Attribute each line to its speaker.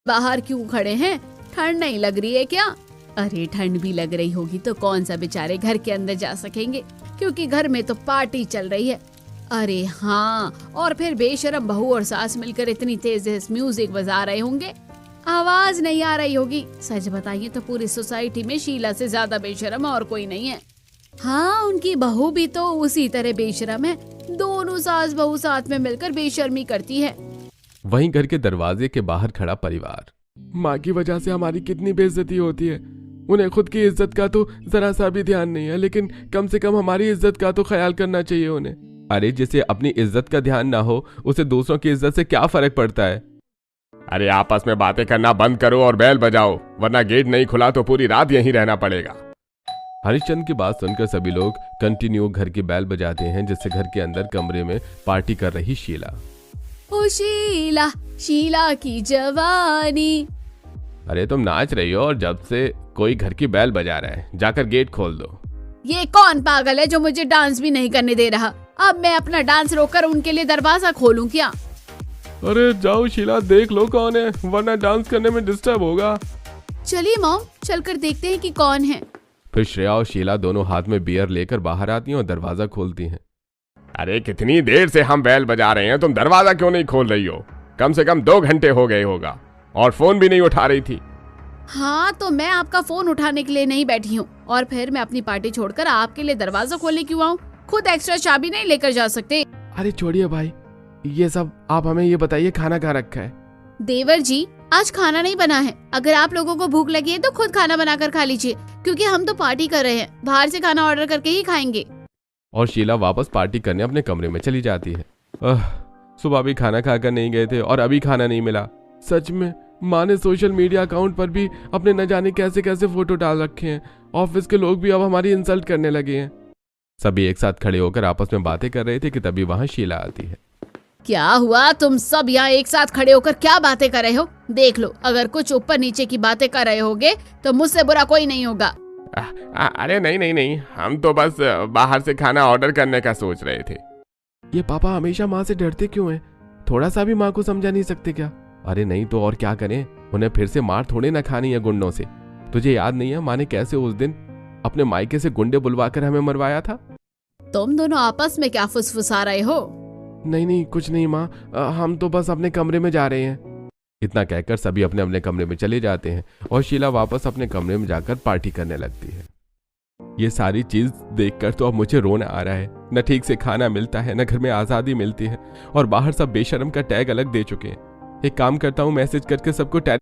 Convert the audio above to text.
Speaker 1: बाहर क्यों खड़े हैं? ठंड नहीं लग रही है क्या? अरे ठंड भी लग रही होगी तो कौन सा बेचारे घर के अंदर जा सकेंगे, क्योंकि घर में तो पार्टी चल रही है। अरे हाँ, और फिर बेशरम बहू और सास मिलकर इतनी तेज म्यूजिक बजा रहे होंगे, आवाज नहीं आ रही होगी। सच बताइए तो पूरी सोसाइटी में शीला से ज्यादा बेशरम और कोई नहीं है। हाँ, उनकी बहू भी तो उसी तरह बेशरम है। दोनों सास बहू साथ में मिलकर बेशर्मी करती है।
Speaker 2: वहीं घर के दरवाजे के बाहर खड़ा परिवार। माँ की वजह से हमारी कितनी बेइज्जती होती है। उन्हें खुद की इज्जत का तो जरा सा भी ध्यान नहीं है, लेकिन कम से कम हमारी इज्जत का तो ख्याल करना चाहिए उन्हें। अरे जिसे अपनी इज्जत का ध्यान ना हो, उसे दूसरों की इज्जत से क्या फर्क पड़ता है।
Speaker 3: अरे आपस में बातें करना बंद करो और बेल बजाओ, वरना गेट नहीं खुला तो पूरी रात यहीं रहना पड़ेगा।
Speaker 2: हरिश्चंद्र की बात सुनकर सभी लोग कंटिन्यू घर की बैल बजाते हैं, जिससे घर के अंदर कमरे में पार्टी कर रही शीला।
Speaker 1: ओ शीला, शीला की जवानी।
Speaker 2: अरे तुम नाच रही हो और जब से कोई घर की बैल बजा रहा है, जाकर गेट खोल दो।
Speaker 1: ये कौन पागल है जो मुझे डांस भी नहीं करने दे रहा? अब मैं अपना डांस रोककर उनके लिए दरवाजा खोलूं क्या?
Speaker 2: अरे जाओ शीला, देख लो कौन है, वरना डांस करने में डिस्टर्ब होगा।
Speaker 1: चलिए मॉम, चलकर देखते हैं कि कौन है।
Speaker 2: फिर श्रेया और शीला दोनों हाथ में बियर लेकर बाहर आती हैं और दरवाजा खोलती हैं।
Speaker 3: अरे कितनी देर से हम बेल बजा रहे हैं, तुम दरवाजा क्यों नहीं खोल रही हो? कम से कम 2 घंटे हो गए होगा, और फोन भी नहीं उठा रही थी।
Speaker 1: हाँ, तो मैं आपका फोन उठाने के लिए नहीं बैठी हूँ, और फिर मैं अपनी पार्टी छोड़कर आपके लिए दरवाजा खोलने क्यों आऊँ? खुद एक्स्ट्रा चाबी नहीं लेकर जा सकते?
Speaker 2: अरे छोड़िए भाई, ये सब आप हमें ये बताइए, खाना कहाँ रखा है?
Speaker 1: देवर जी, आज खाना नहीं बना है। अगर आप लोगों को भूख लगी है तो खुद खाना बनाकर खा लीजिए, क्योंकि हम तो पार्टी कर रहे हैं, बाहर से खाना ऑर्डर करके ही खाएंगे।
Speaker 2: और शीला वापस पार्टी करने अपने कमरे में चली जाती है। सुबह भी खाना खाकर नहीं गए थे और अभी खाना नहीं मिला। सच में माँ ने सोशल मीडिया अकाउंट पर भी अपने न जाने कैसे कैसे फोटो डाल रखे हैं। ऑफिस के लोग भी अब हमारी इंसल्ट करने लगे हैं। सभी एक साथ खड़े होकर आपस में बातें कर रहे थे कि तभी वहां शीला आती है।
Speaker 1: क्या हुआ? तुम सब यहाँ एक साथ खड़े होकर क्या बातें कर रहे हो? देख लो, अगर कुछ ऊपर नीचे की बातें कर रहे होगे तो मुझसे बुरा कोई नहीं होगा।
Speaker 3: अरे नहीं, हम तो बस बाहर से खाना ऑर्डर करने का सोच रहे थे।
Speaker 2: ये पापा हमेशा माँ से डरते क्यों हैं? थोड़ा सा भी माँ को समझा नहीं सकते क्या? अरे नहीं तो और क्या करें, उन्हें फिर से मार थोड़े ना खानी है गुंडों से। तुझे याद नहीं है माँ ने कैसे उस दिन अपने मायके से गुंडे बुलवाकर हमें मरवाया था?
Speaker 1: तुम दोनों आपस में क्या फुसफुसा रहे हो?
Speaker 2: नहीं कुछ नहीं माँ, हम तो बस अपने कमरे में जा रहे हैं। इतना कहकर सभी अपने अपने कमरे में चले जाते हैं और शीला वापस अपने कमरे में जाकर पार्टी करने लगती है। ये सारी चीज देखकर तो अब मुझे रोना आ रहा है। न ठीक से खाना मिलता है, न घर में आजादी मिलती है, और बाहर सब बेशर्म का टैग अलग दे चुके हैं। एक काम करता हूँ, मैसेज करके सबको